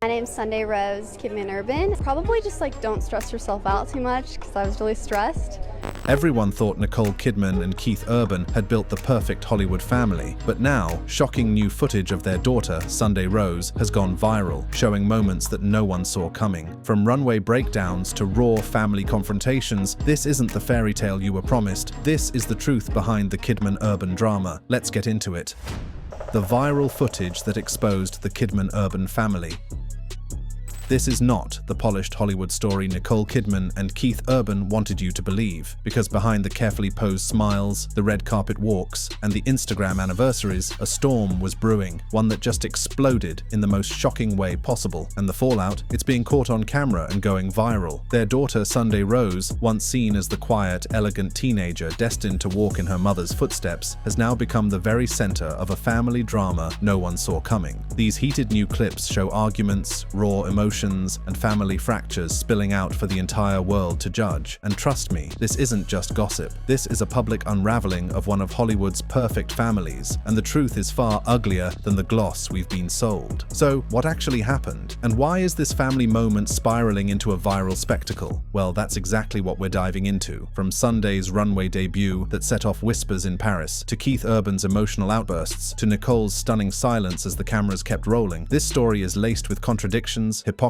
My name's Sunday Rose Kidman Urban. Probably just don't stress yourself out too much because I was really stressed. Everyone thought Nicole Kidman and Keith Urban had built the perfect Hollywood family, but now, shocking new footage of their daughter, Sunday Rose, has gone viral, showing moments that no one saw coming. From runway breakdowns to raw family confrontations, this isn't the fairy tale you were promised. This is the truth behind the Kidman-Urban drama. Let's get into it. The viral footage that exposed the Kidman-Urban family. This is not the polished Hollywood story Nicole Kidman and Keith Urban wanted you to believe, because behind the carefully posed smiles, the red carpet walks, and the Instagram anniversaries, a storm was brewing, one that just exploded in the most shocking way possible. And the fallout, it's being caught on camera and going viral. Their daughter, Sunday Rose, once seen as the quiet, elegant teenager destined to walk in her mother's footsteps, has now become the very center of a family drama no one saw coming. These heated new clips show arguments, raw emotions, and family fractures spilling out for the entire world to judge. And trust me, this isn't just gossip. This is a public unraveling of one of Hollywood's perfect families, and the truth is far uglier than the gloss we've been sold. So, what actually happened? And why is this family moment spiraling into a viral spectacle? Well, that's exactly what we're diving into. From Sunday's runway debut that set off whispers in Paris, to Keith Urban's emotional outbursts, to Nicole's stunning silence as the cameras kept rolling, this story is laced with contradictions, hypocrisy,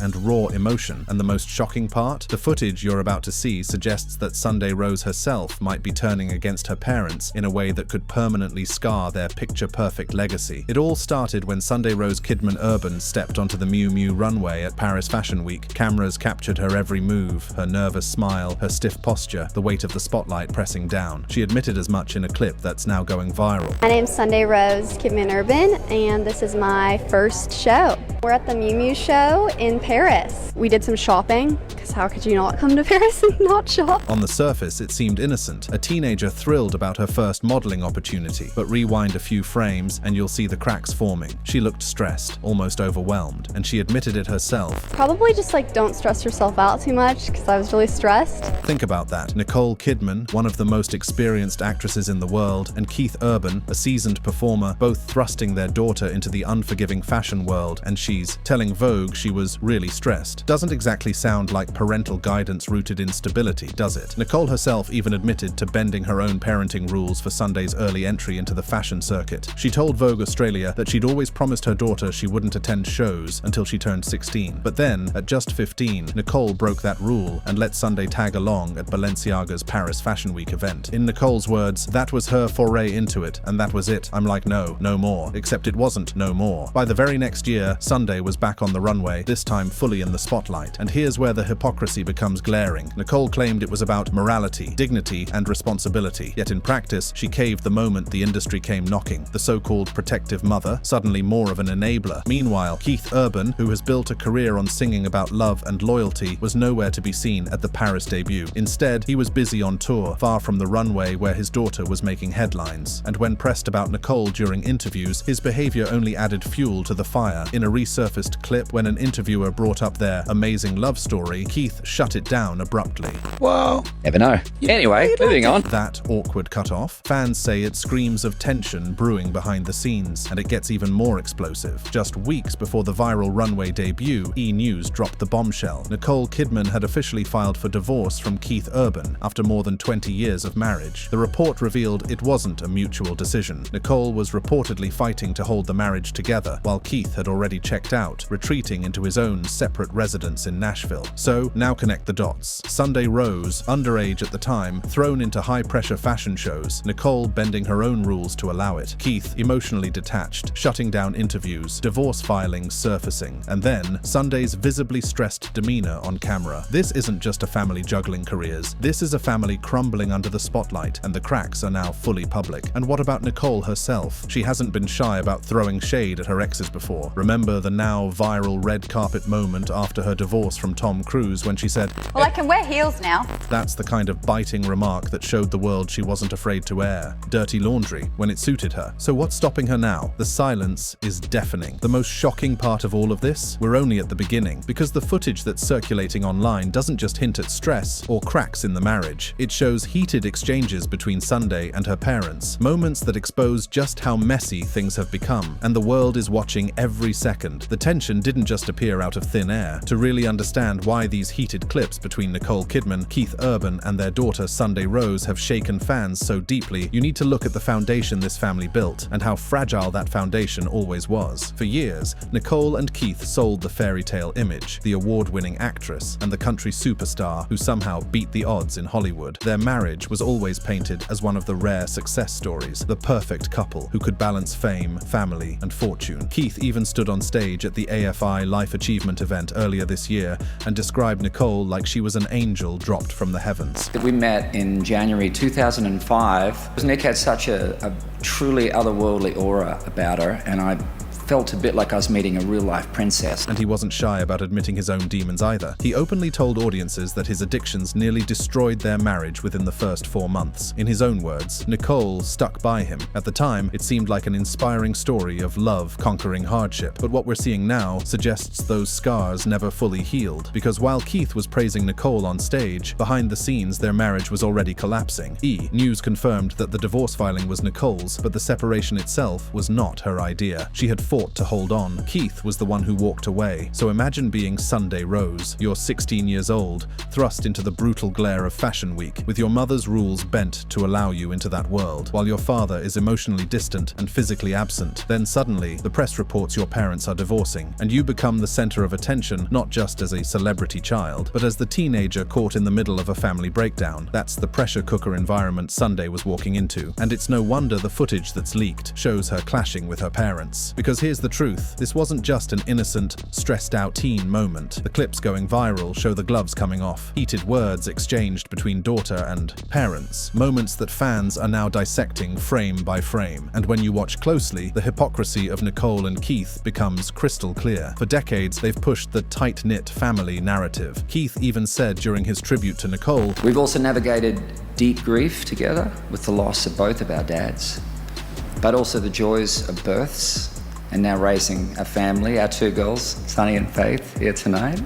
and raw emotion. And the most shocking part? The footage you're about to see suggests that Sunday Rose herself might be turning against her parents in a way that could permanently scar their picture-perfect legacy. It all started when Sunday Rose Kidman Urban stepped onto the Miu Miu runway at Paris Fashion Week. Cameras captured her every move, her nervous smile, her stiff posture, the weight of the spotlight pressing down. She admitted as much in a clip that's now going viral. My name's Sunday Rose Kidman Urban, and this is my first show. We're at the Miu Miu show in Paris. We did some shopping, because how could you not come to Paris and not shop? On the surface, it seemed innocent, a teenager thrilled about her first modeling opportunity. But rewind a few frames and you'll see the cracks forming. She looked stressed, almost overwhelmed, and she admitted it herself. Probably just don't stress yourself out too much, because I was really stressed. Think about that. Nicole Kidman, one of the most experienced actresses in the world, and Keith Urban, a seasoned performer, both thrusting their daughter into the unforgiving fashion world, and she's telling Vogue she was really stressed. Doesn't exactly sound like parental guidance rooted in stability, does it? Nicole herself even admitted to bending her own parenting rules for Sunday's early entry into the fashion circuit. She told Vogue Australia that she'd always promised her daughter she wouldn't attend shows until she turned 16. But then, at just 15, Nicole broke that rule and let Sunday tag along at Balenciaga's Paris Fashion Week event. In Nicole's words, that was her foray into it, and that was it. I'm like, no more. Except it wasn't no more. By the very next year, Sunday was back on the runway, this time fully in the spotlight. And here's where the hypocrisy becomes glaring. Nicole claimed it was about morality, dignity, and responsibility. Yet in practice, she caved the moment the industry came knocking. The so-called protective mother, suddenly more of an enabler. Meanwhile, Keith Urban, who has built a career on singing about love and loyalty, was nowhere to be seen at the Paris debut. Instead, he was busy on tour, far from the runway where his daughter was making headlines. And when pressed about Nicole during interviews, his behavior only added fuel to the fire. In a resurfaced clip, when an interviewer brought up their amazing love story, Keith shut it down abruptly. Whoa. Never know. Anyway, moving on. That awkward cutoff. Fans say it screams of tension brewing behind the scenes, and it gets even more explosive. Just weeks before the viral runway debut, E! News dropped the bombshell. Nicole Kidman had officially filed for divorce from Keith Urban after more than 20 years of marriage. The report revealed it wasn't a mutual decision. Nicole was reportedly fighting to hold the marriage together, while Keith had already checked out, retreating into his own separate residence in Nashville. So, now connect the dots. Sunday Rose, underage at the time, thrown into high-pressure fashion shows, Nicole bending her own rules to allow it, Keith emotionally detached, shutting down interviews, divorce filings surfacing, and then Sunday's visibly stressed demeanor on camera. This isn't just a family juggling careers, this is a family crumbling under the spotlight, and the cracks are now fully public. And what about Nicole herself? She hasn't been shy about throwing shade at her exes before. Remember the now viral red carpet moment after her divorce from Tom Cruise when she said, "Well, I can wear heels now." That's the kind of biting remark that showed the world she wasn't afraid to air. Dirty laundry, when it suited her. So what's stopping her now? The silence is deafening. The most shocking part of all of this? We're only at the beginning, because the footage that's circulating online doesn't just hint at stress or cracks in the marriage. It shows heated exchanges between Sunday and her parents, moments that expose just how messy things have become, and the world is watching every second. happened. The tension didn't just appear out of thin air. To really understand why these heated clips between Nicole Kidman, Keith Urban, and their daughter Sunday Rose have shaken fans so deeply, you need to look at the foundation this family built and how fragile that foundation always was. For years, Nicole and Keith sold the fairy tale image, the award-winning actress and the country superstar who somehow beat the odds in Hollywood. Their marriage was always painted as one of the rare success stories, the perfect couple who could balance fame, family, and fortune. Keith even stood on stage at the AFI Life Achievement event earlier this year and described Nicole like she was an angel dropped from the heavens. We met in January 2005. Nick had such a truly otherworldly aura about her, and I felt a bit like I was meeting a real-life princess. And he wasn't shy about admitting his own demons either. He openly told audiences that his addictions nearly destroyed their marriage within the first 4 months. In his own words, Nicole stuck by him. At the time, it seemed like an inspiring story of love conquering hardship. But what we're seeing now suggests those scars never fully healed. Because while Keith was praising Nicole on stage, behind the scenes their marriage was already collapsing. News confirmed that the divorce filing was Nicole's, but the separation itself was not her idea. She had fought to hold on. Keith was the one who walked away. So imagine being Sunday Rose. You're 16 years old, thrust into the brutal glare of Fashion Week, with your mother's rules bent to allow you into that world, while your father is emotionally distant and physically absent. Then suddenly, the press reports your parents are divorcing, and you become the center of attention, not just as a celebrity child, but as the teenager caught in the middle of a family breakdown. That's the pressure cooker environment Sunday was walking into, and it's no wonder the footage that's leaked shows her clashing with her parents. Because here's the truth, this wasn't just an innocent, stressed-out teen moment. The clips going viral show the gloves coming off, heated words exchanged between daughter and parents, moments that fans are now dissecting frame by frame. And when you watch closely, the hypocrisy of Nicole and Keith becomes crystal clear. For decades, they've pushed the tight-knit family narrative. Keith even said during his tribute to Nicole, We've also navigated deep grief together with the loss of both of our dads, but also the joys of births, and now raising a family, our 2 girls, Sunny and Faith, here tonight.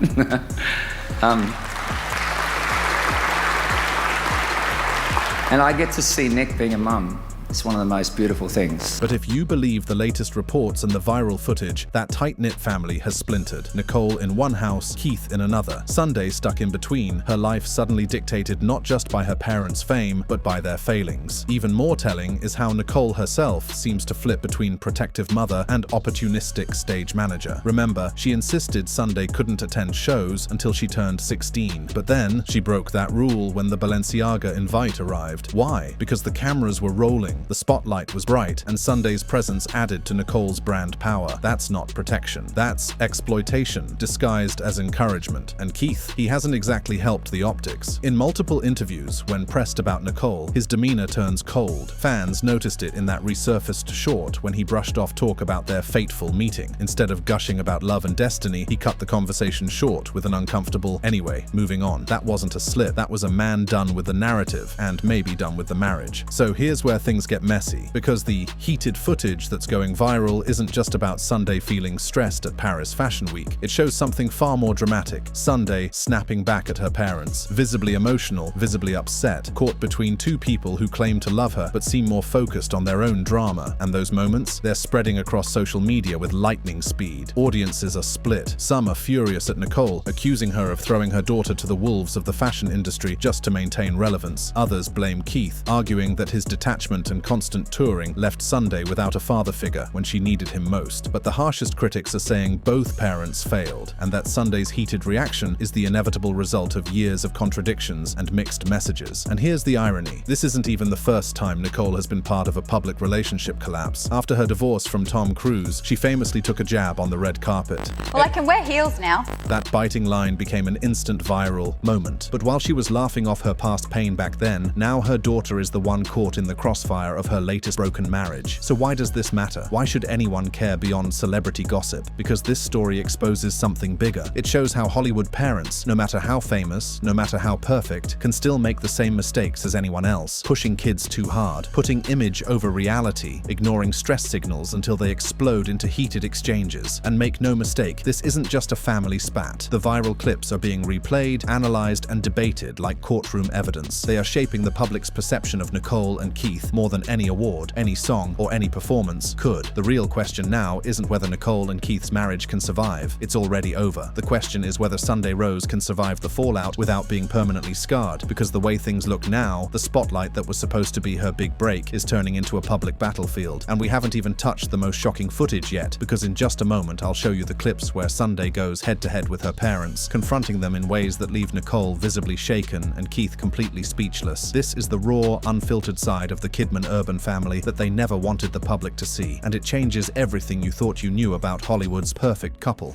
And I get to see Nick being a mum. It's one of the most beautiful things. But if you believe the latest reports and the viral footage, that tight-knit family has splintered. Nicole in one house, Keith in another. Sunday stuck in between, her life suddenly dictated not just by her parents' fame, but by their failings. Even more telling is how Nicole herself seems to flip between protective mother and opportunistic stage manager. Remember, she insisted Sunday couldn't attend shows until she turned 16. But then, she broke that rule when the Balenciaga invite arrived. Why? Because the cameras were rolling. The spotlight was bright, and Sunday's presence added to Nicole's brand power. That's not protection. That's exploitation, disguised as encouragement. And Keith, he hasn't exactly helped the optics. In multiple interviews, when pressed about Nicole, his demeanor turns cold. Fans noticed it in that resurfaced short when he brushed off talk about their fateful meeting. Instead of gushing about love and destiny, he cut the conversation short with an uncomfortable, "Anyway, moving on." That wasn't a slip. That was a man done with the narrative, and maybe done with the marriage. So here's where things get messy, because the heated footage that's going viral isn't just about Sunday feeling stressed at Paris Fashion Week. It shows something far more dramatic. Sunday snapping back at her parents, visibly emotional, visibly upset, caught between 2 people who claim to love her but seem more focused on their own drama. And those moments, they're spreading across social media with lightning speed. Audiences are split. Some are furious at Nicole, accusing her of throwing her daughter to the wolves of the fashion industry just to maintain relevance. Others blame Keith, arguing that his detachment and constant touring left Sunday without a father figure when she needed him most. But the harshest critics are saying both parents failed, and that Sunday's heated reaction is the inevitable result of years of contradictions and mixed messages. And here's the irony. This isn't even the first time Nicole has been part of a public relationship collapse. After her divorce from Tom Cruise, she famously took a jab on the red carpet. Well, I can wear heels now. That biting line became an instant viral moment. But while she was laughing off her past pain back then, now her daughter is the one caught in the crossfire of her latest broken marriage. So why does this matter? Why should anyone care beyond celebrity gossip? Because this story exposes something bigger. It shows how Hollywood parents, no matter how famous, no matter how perfect, can still make the same mistakes as anyone else, pushing kids too hard, putting image over reality, ignoring stress signals until they explode into heated exchanges. And make no mistake, this isn't just a family spat. The viral clips are being replayed, analyzed, and debated like courtroom evidence. They are shaping the public's perception of Nicole and Keith more than than any award, any song, or any performance could. The real question now isn't whether Nicole and Keith's marriage can survive. It's already over. The question is whether Sunday Rose can survive the fallout without being permanently scarred, because the way things look now, the spotlight that was supposed to be her big break is turning into a public battlefield. And we haven't even touched the most shocking footage yet, because in just a moment I'll show you the clips where Sunday goes head-to-head with her parents, confronting them in ways that leave Nicole visibly shaken and Keith completely speechless. This is the raw, unfiltered side of the Kidman-Urban family that they never wanted the public to see, and it changes everything you thought you knew about Hollywood's perfect couple.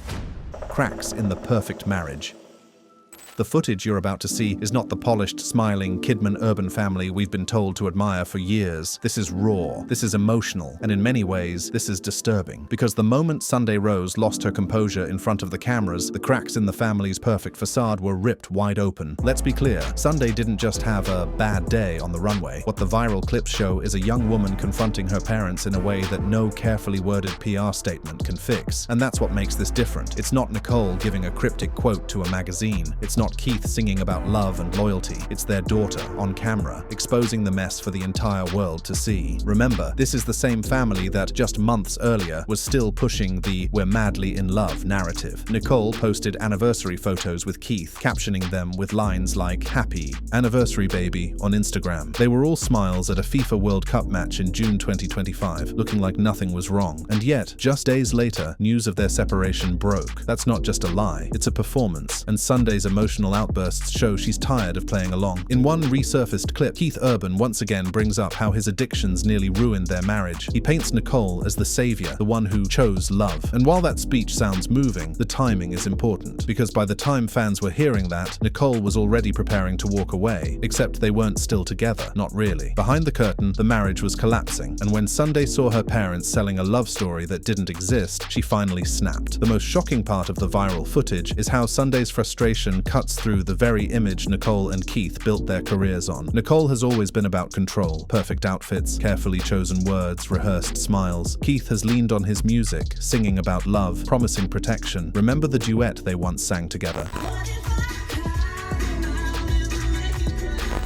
Cracks in the perfect marriage. The footage you're about to see is not the polished, smiling Kidman-Urban family we've been told to admire for years. This is raw, this is emotional, and in many ways, this is disturbing. Because the moment Sunday Rose lost her composure in front of the cameras, the cracks in the family's perfect facade were ripped wide open. Let's be clear, Sunday didn't just have a bad day on the runway. What the viral clips show is a young woman confronting her parents in a way that no carefully worded PR statement can fix. And that's what makes this different. It's not Nicole giving a cryptic quote to a magazine. It's not Keith singing about love and loyalty. It's their daughter, on camera, exposing the mess for the entire world to see. Remember, this is the same family that just months earlier was still pushing the "we're madly in love" narrative. Nicole posted anniversary photos with Keith, captioning them with lines like "Happy Anniversary Baby" on Instagram. They were all smiles at a FIFA World Cup match in June 2025, looking like nothing was wrong. And yet, just days later, news of their separation broke. That's not just a lie, it's a performance, and Sunday's emotional outbursts show she's tired of playing along. In one resurfaced clip, Keith Urban once again brings up how his addictions nearly ruined their marriage. He paints Nicole as the savior, the one who chose love. And while that speech sounds moving, the timing is important, because by the time fans were hearing that, Nicole was already preparing to walk away, except they weren't still together, not really. Behind the curtain, the marriage was collapsing, and when Sunday saw her parents selling a love story that didn't exist, she finally snapped. The most shocking part of the viral footage is how Sunday's frustration cuts through the very image Nicole and Keith built their careers on. Nicole has always been about control, perfect outfits, carefully chosen words, rehearsed smiles. Keith has leaned on his music, singing about love, promising protection. Remember the duet they once sang together?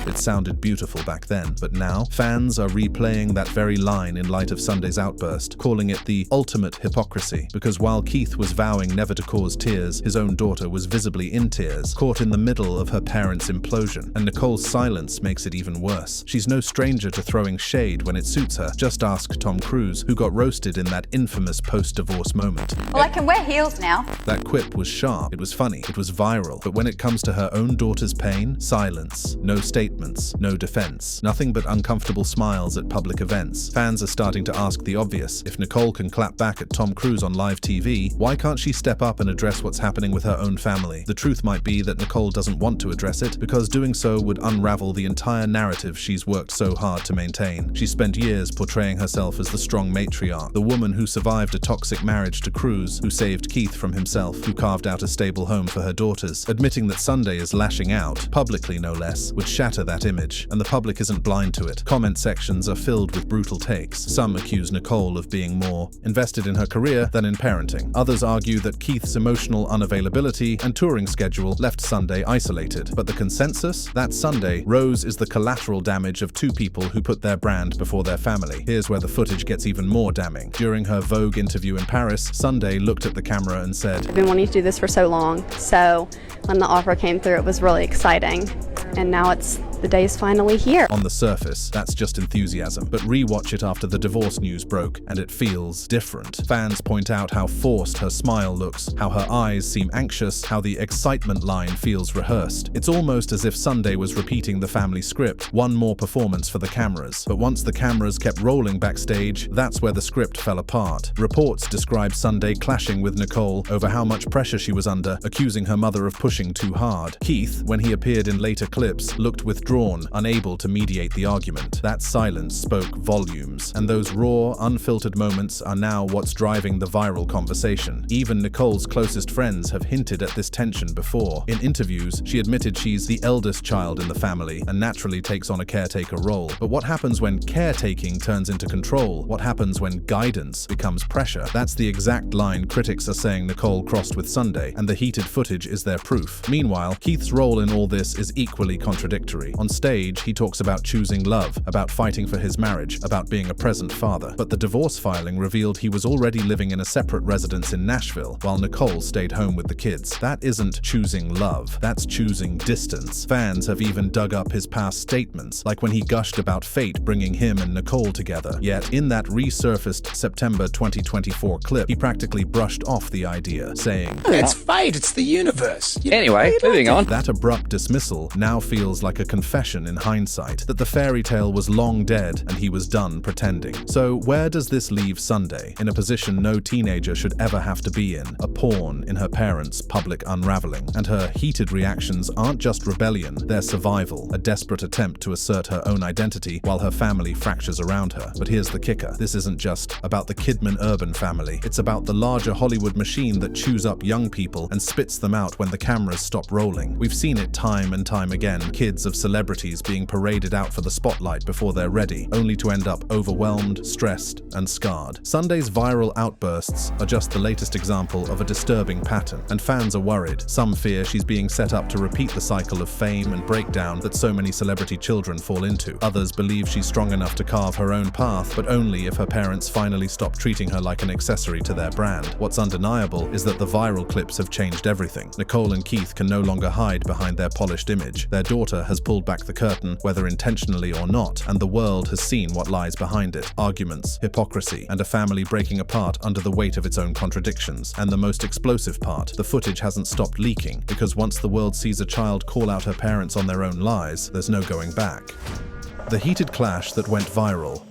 It sounded beautiful back then, but now fans are replaying that very line in light of Sunday's outburst, calling it the ultimate hypocrisy. Because while Keith was vowing never to cause tears, his own daughter was visibly in tears, caught in the middle of her parents' implosion. And Nicole's silence makes it even worse. She's no stranger to throwing shade when it suits her. Just ask Tom Cruise, who got roasted in that infamous post-divorce moment. Well, I can wear heels now. That quip was sharp, it was funny, it was viral. But when it comes to her own daughter's pain, silence. No statement. No defense. Nothing but uncomfortable smiles at public events. Fans are starting to ask the obvious. If Nicole can clap back at Tom Cruise on live TV, why can't she step up and address what's happening with her own family? The truth might be that Nicole doesn't want to address it, because doing so would unravel the entire narrative she's worked so hard to maintain. She spent years portraying herself as the strong matriarch, the woman who survived a toxic marriage to Cruise, who saved Keith from himself, who carved out a stable home for her daughters. Admitting that Sunday is lashing out, publicly no less, would shatter that image, and the public isn't blind to it. Comment sections are filled with brutal takes. Some accuse Nicole of being more invested in her career than in parenting. Others argue that Keith's emotional unavailability and touring schedule left Sunday isolated. But the consensus? That Sunday, Rose is the collateral damage of two people who put their brand before their family. Here's where the footage gets even more damning. During her Vogue interview in Paris, Sunday looked at the camera and said, I've been wanting to do this for so long, so when the offer came through, it was really exciting. And now the day's finally here. On the surface, that's just enthusiasm, but rewatch it after the divorce news broke, and it feels different. Fans point out how forced her smile looks, how her eyes seem anxious, how the excitement line feels rehearsed. It's almost as if Sunday was repeating the family script, one more performance for the cameras. But once the cameras kept rolling backstage, that's where the script fell apart. Reports describe Sunday clashing with Nicole over how much pressure she was under, accusing her mother of pushing too hard. Keith, when he appeared in later clips, looked withdrawn, unable to mediate the argument. That silence spoke volumes, and those raw, unfiltered moments are now what's driving the viral conversation. Even Nicole's closest friends have hinted at this tension before. In interviews, she admitted she's the eldest child in the family and naturally takes on a caretaker role. But what happens when caretaking turns into control? What happens when guidance becomes pressure? That's the exact line critics are saying Nicole crossed with Sunday, and the heated footage is their proof. Meanwhile, Keith's role in all this is equally contradictory. On stage, he talks about choosing love, about fighting for his marriage, about being a present father. But the divorce filing revealed he was already living in a separate residence in Nashville, while Nicole stayed home with the kids. That isn't choosing love, that's choosing distance. Fans have even dug up his past statements, like when he gushed about fate bringing him and Nicole together. Yet, in that resurfaced September 2024 clip, he practically brushed off the idea, saying, "It's fate, it's the universe." Anyway, moving on. That abrupt dismissal now feels like a confession in hindsight that the fairy tale was long dead and he was done pretending. So where does this leave Sunday? In a position no teenager should ever have to be in, a pawn in her parents' public unraveling. And her heated reactions aren't just rebellion, they're survival, a desperate attempt to assert her own identity while her family fractures around her. But here's the kicker. This isn't just about the Kidman-Urban family. It's about the larger Hollywood machine that chews up young people and spits them out when the cameras stop rolling. We've seen it time and time again, kids of celebrities being paraded out for the spotlight before they're ready, only to end up overwhelmed, stressed, and scarred. Sunday's viral outbursts are just the latest example of a disturbing pattern, and fans are worried. Some fear she's being set up to repeat the cycle of fame and breakdown that so many celebrity children fall into. Others believe she's strong enough to carve her own path, but only if her parents finally stop treating her like an accessory to their brand. What's undeniable is that the viral clips have changed everything. Nicole and Keith can no longer hide behind their polished image. Their daughter has pulled back the curtain, whether intentionally or not, and the world has seen what lies behind it. Arguments, hypocrisy, and a family breaking apart under the weight of its own contradictions. And the most explosive part, the footage hasn't stopped leaking, because once the world sees a child call out her parents on their own lies, there's no going back. The heated clash that went viral.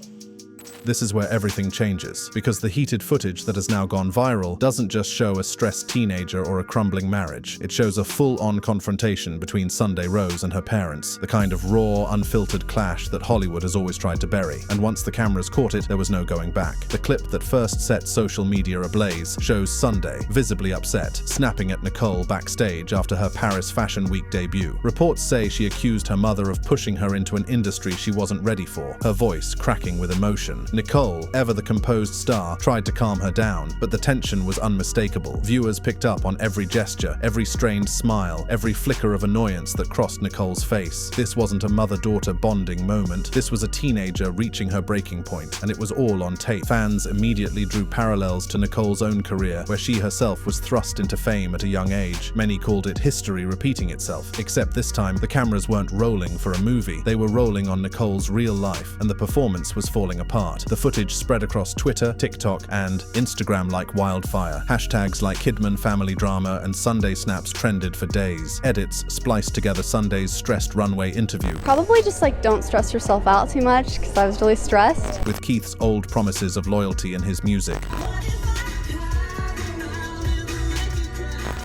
This is where everything changes, because the heated footage that has now gone viral doesn't just show a stressed teenager or a crumbling marriage. It shows a full-on confrontation between Sunday Rose and her parents, the kind of raw, unfiltered clash that Hollywood has always tried to bury. And once the cameras caught it, there was no going back. The clip that first set social media ablaze shows Sunday, visibly upset, snapping at Nicole backstage after her Paris Fashion Week debut. Reports say she accused her mother of pushing her into an industry she wasn't ready for, her voice cracking with emotion. Nicole, ever the composed star, tried to calm her down, but the tension was unmistakable. Viewers picked up on every gesture, every strained smile, every flicker of annoyance that crossed Nicole's face. This wasn't a mother-daughter bonding moment. This was a teenager reaching her breaking point, and it was all on tape. Fans immediately drew parallels to Nicole's own career, where she herself was thrust into fame at a young age. Many called it history repeating itself, except this time the cameras weren't rolling for a movie. They were rolling on Nicole's real life, and the performance was falling apart. The footage spread across Twitter, TikTok, and Instagram like wildfire. Hashtags like Kidman family drama and Sunday snaps trended for days. Edits spliced together Sunday's stressed Runway interview. Probably just don't stress yourself out too much, because I was really stressed. With Keith's old promises of loyalty in his music.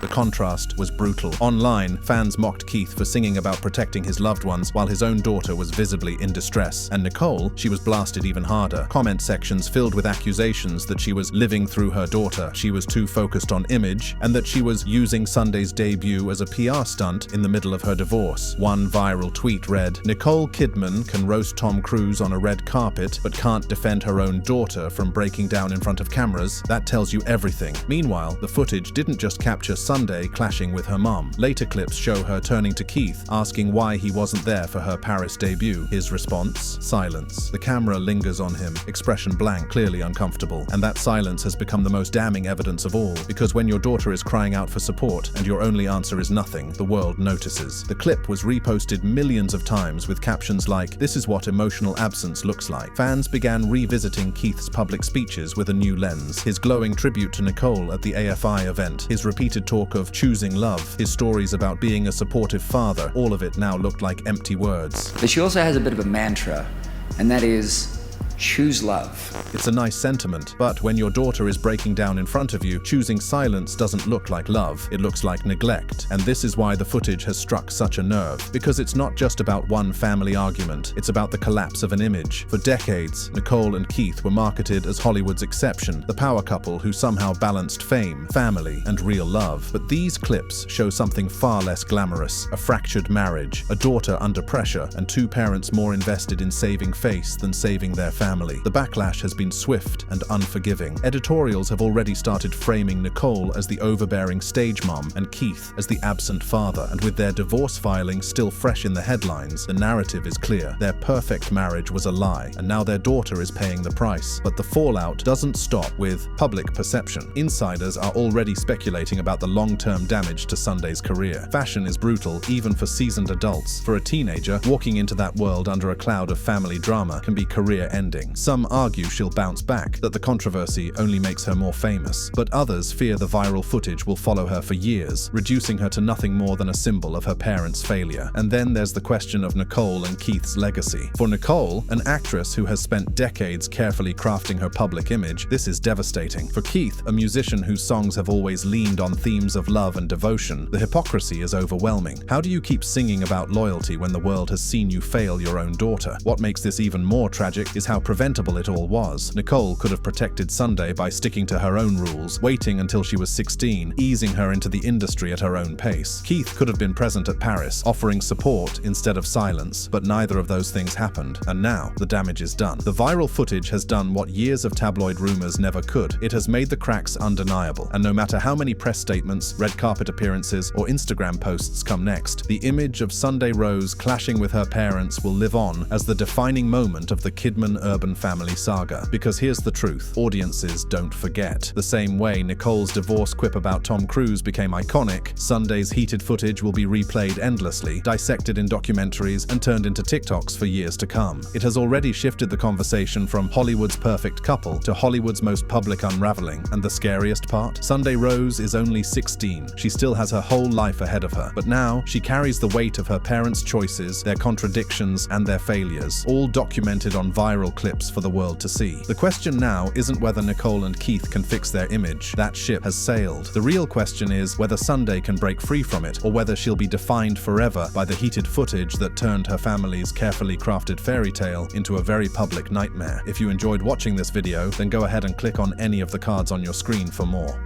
The contrast was brutal. Online, fans mocked Keith for singing about protecting his loved ones while his own daughter was visibly in distress. And Nicole, she was blasted even harder. Comment sections filled with accusations that she was living through her daughter, she was too focused on image, and that she was using Sunday's debut as a PR stunt in the middle of her divorce. One viral tweet read, "Nicole Kidman can roast Tom Cruise on a red carpet, but can't defend her own daughter from breaking down in front of cameras. That tells you everything." Meanwhile, the footage didn't just capture Sunday clashing with her mom. Later clips show her turning to Keith, asking why he wasn't there for her Paris debut. His response? Silence. The camera lingers on him, expression blank, clearly uncomfortable. And that silence has become the most damning evidence of all, because when your daughter is crying out for support and your only answer is nothing, the world notices. The clip was reposted millions of times with captions like, "This is what emotional absence looks like." Fans began revisiting Keith's public speeches with a new lens. His glowing tribute to Nicole at the AFI event, his repeated talk of choosing love, his stories about being a supportive father, all of it now looked like empty words. But she also has a bit of a mantra, and that is, choose love. It's a nice sentiment, but when your daughter is breaking down in front of you, choosing silence doesn't look like love, it looks like neglect. And this is why the footage has struck such a nerve, because it's not just about one family argument, it's about the collapse of an image. For decades, Nicole and Keith were marketed as Hollywood's exception, the power couple who somehow balanced fame, family, and real love. But these clips show something far less glamorous, a fractured marriage, a daughter under pressure, and two parents more invested in saving face than saving their family. family. The backlash has been swift and unforgiving. Editorials have already started framing Nicole as the overbearing stage mom and Keith as the absent father, and with their divorce filing still fresh in the headlines, the narrative is clear. Their perfect marriage was a lie, and now their daughter is paying the price. But the fallout doesn't stop with public perception. Insiders are already speculating about the long-term damage to Sunday's career. Fashion is brutal, even for seasoned adults. For a teenager, walking into that world under a cloud of family drama can be career-ending. Some argue she'll bounce back, that the controversy only makes her more famous. But others fear the viral footage will follow her for years, reducing her to nothing more than a symbol of her parents' failure. And then there's the question of Nicole and Keith's legacy. For Nicole, an actress who has spent decades carefully crafting her public image, this is devastating. For Keith, a musician whose songs have always leaned on themes of love and devotion, the hypocrisy is overwhelming. How do you keep singing about loyalty when the world has seen you fail your own daughter? What makes this even more tragic is how preventable it all was. Nicole could have protected Sunday by sticking to her own rules, waiting until she was 16, easing her into the industry at her own pace. Keith could have been present at Paris, offering support instead of silence, but neither of those things happened, and now the damage is done. The viral footage has done what years of tabloid rumors never could. It has made the cracks undeniable, and no matter how many press statements, red carpet appearances, or Instagram posts come next, the image of Sunday Rose clashing with her parents will live on as the defining moment of the Kidman-Urban family saga. Because here's the truth, audiences don't forget. The same way Nicole's divorce quip about Tom Cruise became iconic, Sunday's heated footage will be replayed endlessly, dissected in documentaries, and turned into TikToks for years to come. It has already shifted the conversation from Hollywood's perfect couple to Hollywood's most public unraveling. And the scariest part? Sunday Rose is only 16. She still has her whole life ahead of her. But now, she carries the weight of her parents' choices, their contradictions, and their failures, all documented on viral clips for the world to see. The question now isn't whether Nicole and Keith can fix their image. That ship has sailed. The real question is whether Sunday can break free from it, or whether she'll be defined forever by the heated footage that turned her family's carefully crafted fairy tale into a very public nightmare. If you enjoyed watching this video, then go ahead and click on any of the cards on your screen for more.